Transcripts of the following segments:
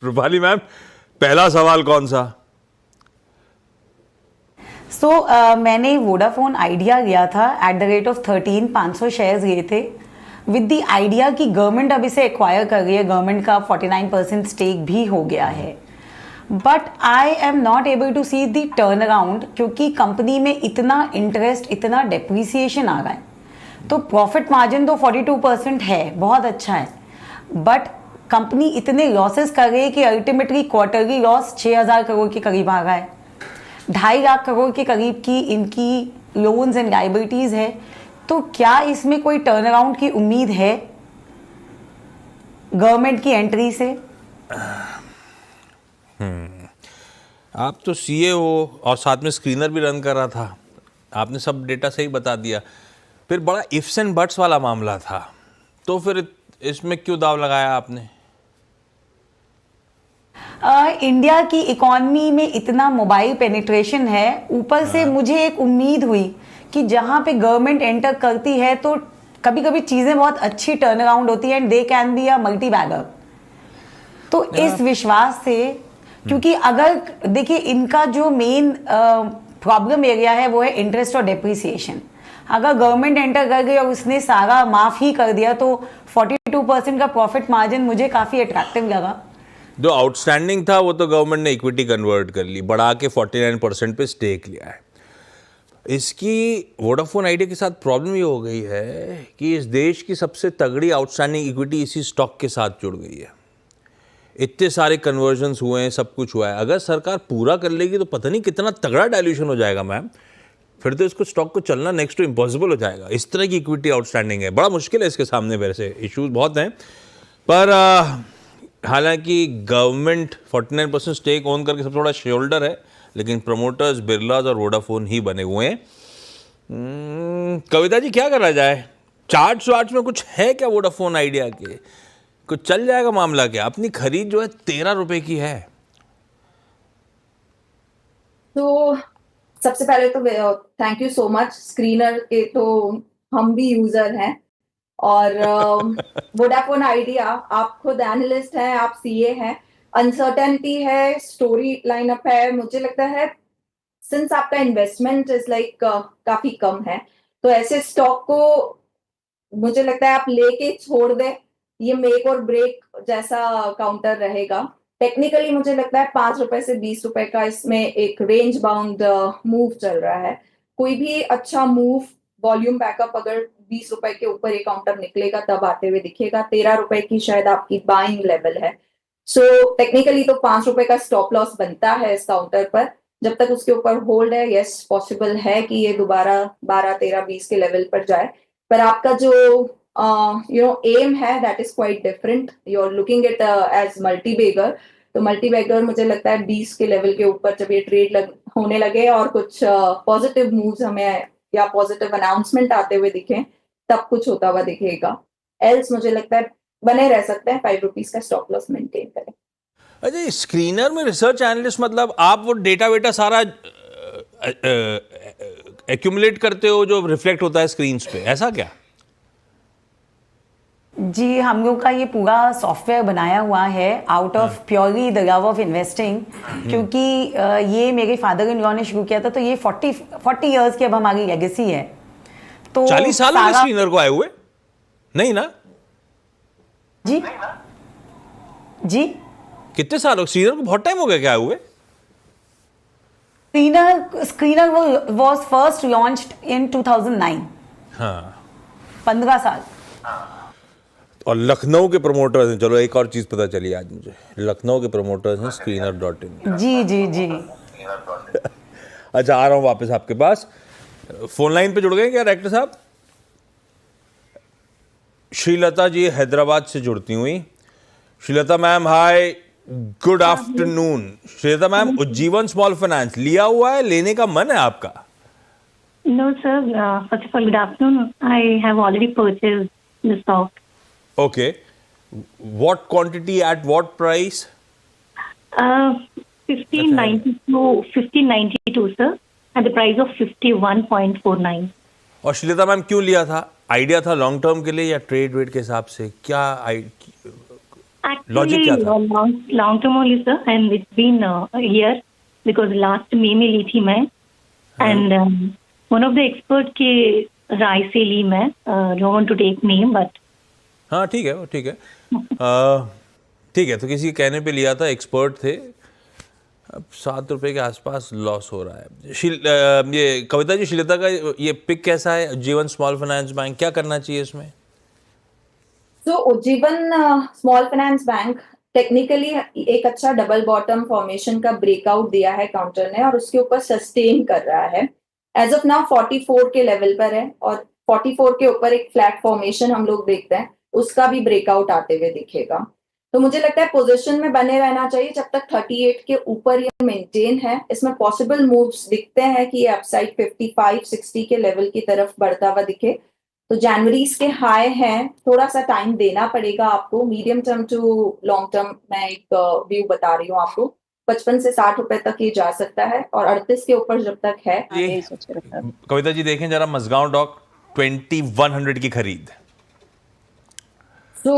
Rupali ma'am, पहला सवाल कौन सा? मैंने वोडाफोन आइडिया लिया था at the rate of 13, 500 shares लिए थे विद द आइडिया कि गवर्नमेंट अब इसे एक्वायर कर रही है, गवर्नमेंट का 49% स्टेक भी हो गया है, but I am not able to see the turn around क्योंकि कंपनी में इतना इंटरेस्ट, इतना डेप्रिसिएशन आ रहा है। तो प्रॉफिट मार्जिन तो 42% है, बहुत अच्छा है, बट कंपनी इतने लॉसेस कर रही है कि अल्टीमेटली क्वार्टरली लॉस 6,000 करोड़ के करीब आ रहा है, 2.5 लाख करोड़ के करीब की इनकी लोन्स एंड लायबिलिटीज है। तो क्या इसमें कोई टर्न अराउंड की उम्मीद है गवर्नमेंट की एंट्री से? आप तो सीए हो और साथ में स्क्रीनर भी रन कर रहा था, आपने सब डेटा सही बता दिया। फिर बड़ा इफ्स एंड बट्स वाला मामला था, तो फिर इसमें क्यों दाव लगाया आपने? इंडिया की इकॉनमी में इतना मोबाइल पेनिट्रेशन है, ऊपर से मुझे एक उम्मीद हुई कि जहां पे गवर्नमेंट एंटर करती है तो कभी कभी चीजें बहुत अच्छी टर्न अराउंड होती है and they can be a multibagger. तो इस विश्वास से, क्योंकि अगर देखिए इनका जो मेन प्रॉब्लम एरिया है वो है इंटरेस्ट और डेप्रिसिएशन। अगर गवर्नमेंट एंटर कर गई और उसने सारा माफ ही कर दिया तो 42% का प्रॉफिट मार्जिन मुझे काफी अट्रैक्टिव लगा। जो आउटस्टैंडिंग था वो तो गवर्नमेंट ने इक्विटी कन्वर्ट कर ली, बढ़ा के 49% पे स्टेक लिया है। इसकी वोडाफोन आइडिया के साथ प्रॉब्लम ये हो गई है कि इस देश की सबसे तगड़ी आउटस्टैंडिंग इक्विटी इसी स्टॉक के साथ जुड़ गई है। इतने सारे कन्वर्जन्स हुए हैं, सब कुछ हुआ है। अगर सरकार पूरा कर लेगी तो पता नहीं कितना तगड़ा डायल्यूशन हो जाएगा मैम। फिर तो इसको स्टॉक को चलना नेक्स्ट टू इम्पॉसिबल हो जाएगा। इस तरह की इक्विटी आउटस्टैंडिंग है, बड़ा मुश्किल है इसके सामने। वैसे इश्यूज बहुत हैं, पर हालांकि गवर्नमेंट 49% स्टेक ओन करके सबसे बड़ा शेयर है, लेकिन प्रमोटर्स बिरलाज और वोडाफोन ही बने हुए हैं। कविता जी, क्या करा जाए? चार्ट्स वार्ट्स में कुछ है क्या वोडाफोन आइडिया के? कुछ चल जाएगा मामला क्या? अपनी खरीद जो है 13 रुपए की है। तो सबसे पहले तो thank you so much. Screener के तो हम भी यूजर हैं, और वोडाफोन आइडिया, आप खुद एनालिस्ट हैं, आप सीए हैं, अनसर्टेनिटी है, स्टोरी लाइनअप है। मुझे लगता है सिंस आपका इन्वेस्टमेंट इज लाइक काफी कम है, तो ऐसे स्टॉक को मुझे लगता है आप लेके छोड़ दे, ये मेक और ब्रेक जैसा काउंटर रहेगा। टेक्निकली मुझे लगता है 5 रुपए से 20 रुपए का इसमें एक रेंज बाउंड मूव चल रहा है। कोई भी अच्छा मूव, वॉल्यूम बैकअप अगर 20 रुपए के ऊपर ये काउंटर निकलेगा तब आते हुए दिखेगा। 13 रुपए की शायद आपकी बाइंग लेवल है। सो टेक्निकली तो 5 रुपए का स्टॉप लॉस बनता है इस काउंटर पर। जब तक उसके ऊपर होल्ड है, यस पॉसिबल है कि ये दोबारा 12, 13, 20 के लेवल पर जाए। पर आपका जो एम है that is quite different. You are looking it as multibagger. तो मल्टी बेगर मुझे लगता है 20 के लेवल के ऊपर जब ये ट्रेड होने लगे और कुछ पॉजिटिव मूव्स हमें या पॉजिटिव अनाउंसमेंट आते हुए दिखे, तब कुछ होता हुआ दिखेगा। एल्स मुझे लगता है बने रह सकते हैं 5 रुपीज का स्टॉप लॉस मेंटेन करें। अच्छा, स्क्रीनर में रिसर्च एनालिस्ट मतलब आप वो डेटा वेटा सारा एक्यूमुलेट करते हो जो रिफ्लेक्ट होता है स्क्रीन पे, ऐसा क्या? जी, हम लोग का ये पूरा सॉफ्टवेयर बनाया हुआ है out of purely the love of investing, क्योंकि ये मेरे फादर इन लॉ ने शुरू किया था, तो ये 40 इयर्स की अब हमारी लेगेसी है। तो 40 साल में स्क्रीनर को आए हुए? नहीं ना जी? जी, कितने साल हो? स्क्रीनर को बहुत टाइम हो गया क्या आए हुए? Screener was first launched in 2009। हाँ, 15 साल। और लखनऊ के प्रमोटर्स हैं। चलो एक और चीज पता चली आज मुझे, लखनऊ के प्रमोटर्स हैं screener.in। जी जी जी। अच्छा, आ रहा हूं वापस आपके पास। फोन लाइन पे जुड़ गए क्या डायरेक्टर साहब? श्रीलता जी हैदराबाद से जुड़ती हुई। Srilatha ma'am, hi, good afternoon. Srilatha ma'am, Ujjivan small finance लिया हुआ है, लेने का मन है आपका? No, sir. First of all, good afternoon. I have already purchased the stock. Okay. What quantity at what price? 1592, sir, at the price of 51.49. और Srilata ma'am, क्यों लिया था? आइडिया था लॉन्ग टर्म के लिए या ट्रेड वेट के हिसाब से? क्या लॉजिक क्या था? Long term only sir, and it's been a year, because last May में ली थी मैं, and one of the expert के राय से ली मैं, don't want to take name but. हाँ ठीक है, वो ठीक है। ठीक है, तो किसी के कहने पे लिया था, एक्सपर्ट थे। अब 7 रुपए के आसपास लॉस हो रहा है। ये कविता जी, श्रीलता का ये पिक कैसा है? जीवन स्मॉल फाइनेंस बैंक, क्या करना चाहिए इसमें? तो Ujjivan small finance bank technically एक अच्छा डबल बॉटम फॉर्मेशन का ब्रेकआउट दिया है काउंटर ने, और उसके ऊपर सस्टेन कर रहा है। एज ऑफ नाउ 44 के लेवल पर है, और 44 के ऊपर एक फ्लैट फॉर्मेशन हम लोग देखते हैं, उसका भी ब्रेकआउट आते हुए दिखेगा। तो मुझे लगता है पोजीशन में बने रहना चाहिए जब तक 38 के ऊपर ये मेंटेन है। इसमें पॉसिबल मूव्स दिखते हैं कि ये अपसाइड 55-60 के लेवल की तरफ बढ़ता हुआ दिखे। तो जनवरी के हाई हैं, थोड़ा सा टाइम देना पड़ेगा आपको। Medium term to long term मैं एक व्यू बता रही हूँ आपको। 55 से 60 रुपए तक ये जा सकता है, और 38 के ऊपर जब तक है ये कविता जी देखें जरा, मजगांव डॉक 2100 की खरीद। तो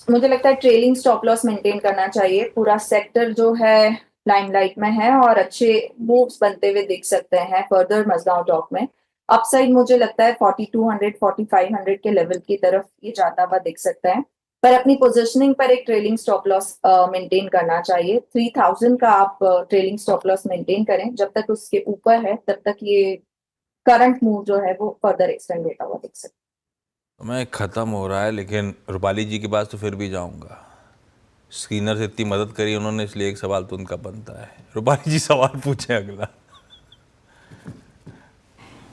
मुझे लगता है ट्रेलिंग स्टॉप लॉस मेंटेन करना चाहिए। पूरा सेक्टर जो है लाइमलाइट में है, और अच्छे मूव्स बनते हुए दिख सकते हैं फर्दर मजगांव डॉक में। अपसाइड मुझे लगता है 4200 4500 के लेवल की तरफ ये जाता हुआ दिख सकता है, पर अपनी पोजीशनिंग पर एक ट्रेलिंग स्टॉप लॉस मेंटेन करना चाहिए। 3000 का आप ट्रेलिंग स्टॉप लॉस मेंटेन करें। जब तक उसके ऊपर है तब तक ये करंट मूव जो है वो फर्दर एक्सटेंड होता हुआ दिख सकता है। मैं ख़त्म हो रहा है, लेकिन रूपाली जी के पास तो फिर भी जाऊंगा। स्क्रीनर से इतनी मदद करी उन्होंने, इसलिए एक सवाल तो उनका बनता है। रूपाली जी सवाल पूछें अगला।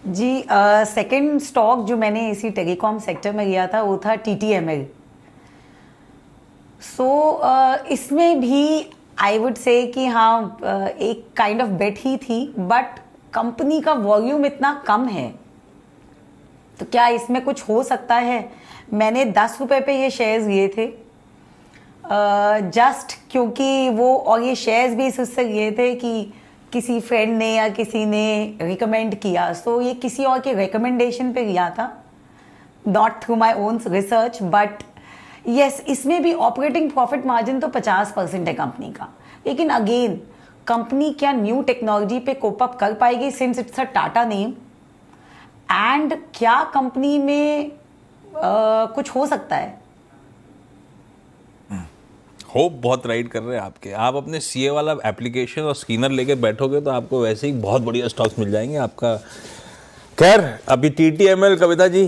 जी, सेकंड स्टॉक जो मैंने इसी टेलीकॉम सेक्टर में लिया था वो था TTML। सो इसमें भी आई वुड से कि हाँ, एक काइंड ऑफ बेट ही थी, बट कंपनी का वॉल्यूम इतना कम है, तो क्या इसमें कुछ हो सकता है? मैंने 10 रुपए पे ये शेयर्स लिए थे, जस्ट क्योंकि वो, और ये शेयर्स भी इससे लिए थे कि किसी फ्रेंड ने या किसी ने रिकमेंड किया, सो ये किसी और के रिकमेंडेशन पे लिया था, not through my own research. But yes, इसमें भी ऑपरेटिंग प्रॉफिट मार्जिन तो 50% है कंपनी का, लेकिन अगेन कंपनी क्या न्यू टेक्नोलॉजी पे कोप अप कर पाएगी since it's a Tata name? And क्या कंपनी में कुछ हो सकता है? होप बहुत राइट कर रहे हैं आपके। आप अपने CA वाला एप्लीकेशन और स्क्रीनर लेके बैठोगे तो आपको वैसे ही बहुत बढ़िया स्टॉक्स मिल जाएंगे आपका। खैर, अभी TTML कविता जी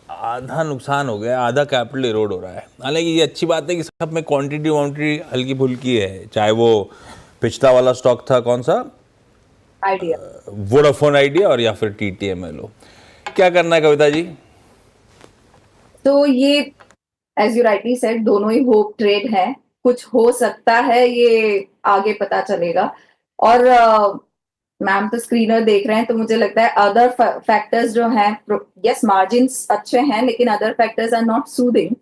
आधा नुकसान हो गया, आधा कैपिटल इरोड हो रहा है। हालांकि ये अच्छी बात है कि सब में क्वांटिटी वांटिटी हल्की फुल्की है, चाहे वो पिछला वाला स्टॉक था कौन सा, आइडिया, वोडाफोन आइडिया, और या फिर TTML हो। क्या करना है कविता जी? तो ये एज यू राइटली सेड दोनों ही होप ट्रेड है। कुछ हो सकता है, ये आगे पता चलेगा। और मैम तो स्क्रीनर देख रहे हैं, तो मुझे लगता है अदर फैक्टर्स जो हैं, यस मार्जिन्स अच्छे हैं, लेकिन other factors are not soothing,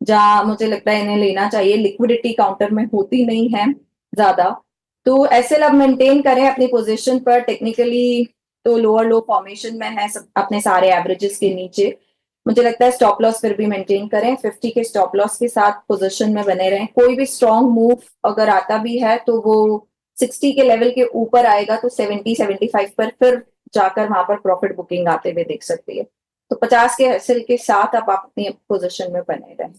जहाँ मुझे लगता है इन्हें लेना चाहिए। लिक्विडिटी काउंटर में होती नहीं है ज्यादा, तो ऐसे अब मेंटेन करें अपनी पोजीशन पर। टेक्निकली तो लोअर लो फॉर्मेशन में है सब, अपने सारे एवरेजेस के नीचे। मुझे लगता है स्टॉप लॉस फिर भी मेंटेन करें, 50 के स्टॉप लॉस के साथ पोजीशन में बने रहें। कोई भी स्ट्रॉन्ग मूव अगर आता भी है तो वो 60 के लेवल के ऊपर आएगा, तो 70-75 पर फिर जाकर वहां पर प्रॉफिट बुकिंग आते हुए दिख सकती है। तो 50 के हासिल के साथ आप अपनी पोजीशन में बने रहें।